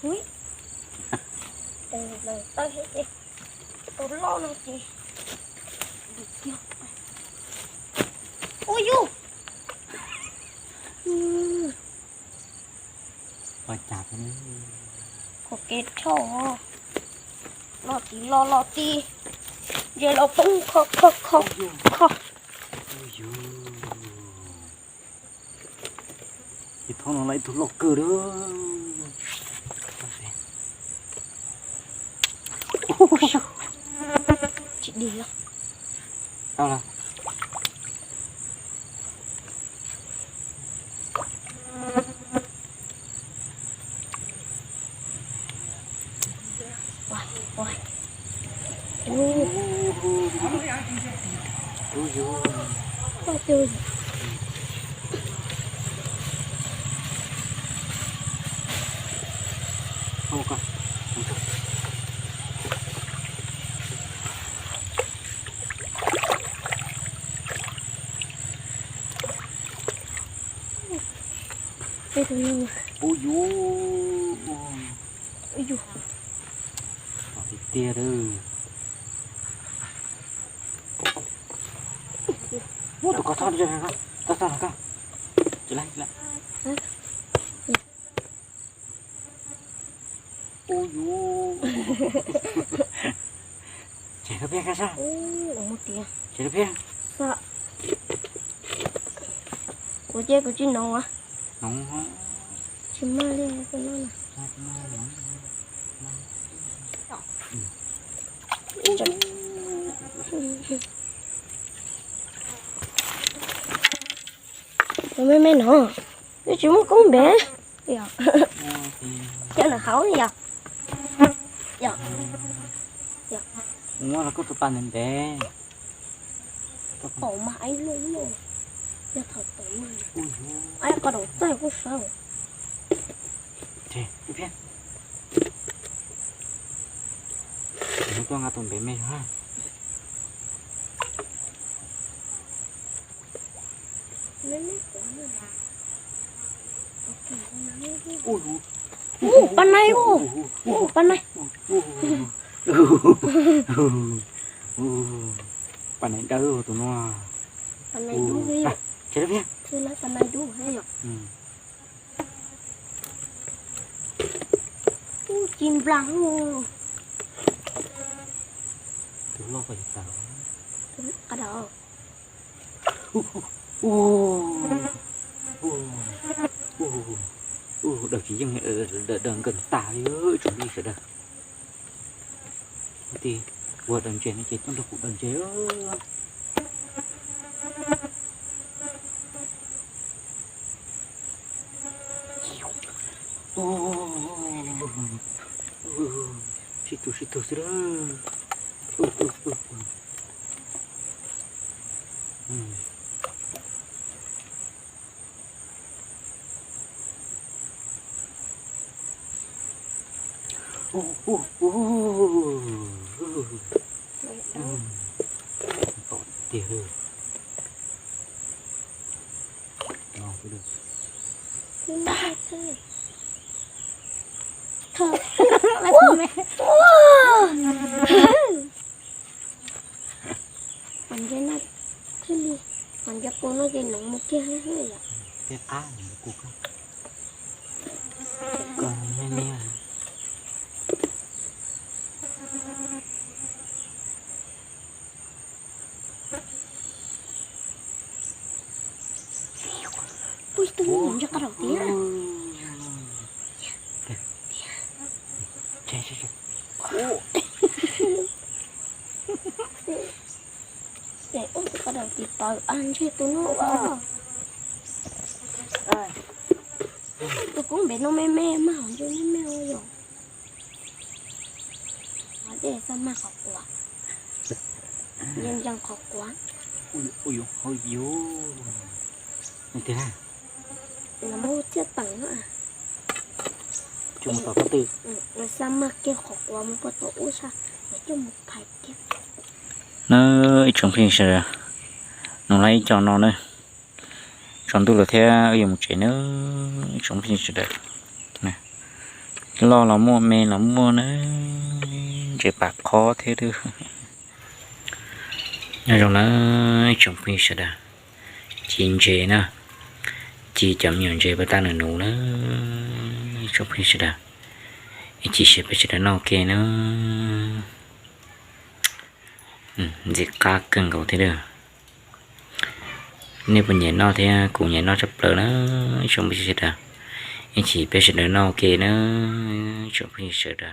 Ui, đây tay hết đi, tôi lo nó chị, được chưa? Ôi du, phải chặt nữa. có kết thổ, lo tí, giờ nó cũng khóc. Thì thôi nó lại tụt lọc cửa đó. Chị đi không? Sao là? Ôi. Ôi trời. Không con. Đây thôi nhưng mà. Ôi dồi. Ôi dồi. Thì tia đó. Ủa tụi có thoát ra hả? Thoát ra hả? Chị lại. Ôi dồi. Chị có biết cái sao? Một tiếng. Chị có biết? Sợ. Cô chơi của chị nóng à? Nóng hả? Chị mà lên cái nó nè. Rồi mấy nó. Cái chúng cũng bé. Dạ. Cho nó khẩu đi dạ. Dạ. Nó là có tụi bạn nên bé. Tổ mãi luôn rồi. Giờ thật tổ mãi. Ai có đầu tay của sao? Chị biết. Nó cho ngã tụi bé mê ha. Pan này ô. Pan này. Pan này đâu tụi nó. Pan này đủ ghê. Chị biết. Thế là pan này đủ hay nhở? Chim blanc luôn. Tụi nó phải tao. Cái đó. Đợt chỉ dừng đợt gần tà ơi chuẩn bị sẽ đợt thì vừa đợt chế nó chết nó được cũng đợt chế xịt tù đó tỉa ngon cũng được Thơ là mẹ mình cho nó cái đi mình cho cô nó cái nóng một kia hết rồi cái cá này cô không còn mẹ ui tôi muốn cho cái đầu tiên chạy để ôi cái đầu tiên tao ăn chứ tôi nó quá tôi cũng biết nó mê mà không cho nó mê rồi để sao mà khó quá nhân dân khó quá ui như thế nào là mua chiếc tầng nữa chúng ta có từ là sao mà kia khó quá mới có tổ sao để cho một phải kia nó trong phim sẽ nó lấy cho nó nữa chọn tôi là theo dùng một chế nữa chúng mình sẽ được nè lo là mua mê là mua nữa chế bạc khó thế được rồi nó chúng mình sẽ được chín chế nè chỉ chậm nhận chế bắt ta nửa nụ nữa chúng mình sẽ được chỉ sẽ phải sẽ nó ok nữa dịch cá cưng cầu thế được nếu mình nhảy nó thì cũng nhảy nó sắp lỡ nó chúng mình sẽ được chỉ phải sẽ nó ok nữa chúng mình sẽ được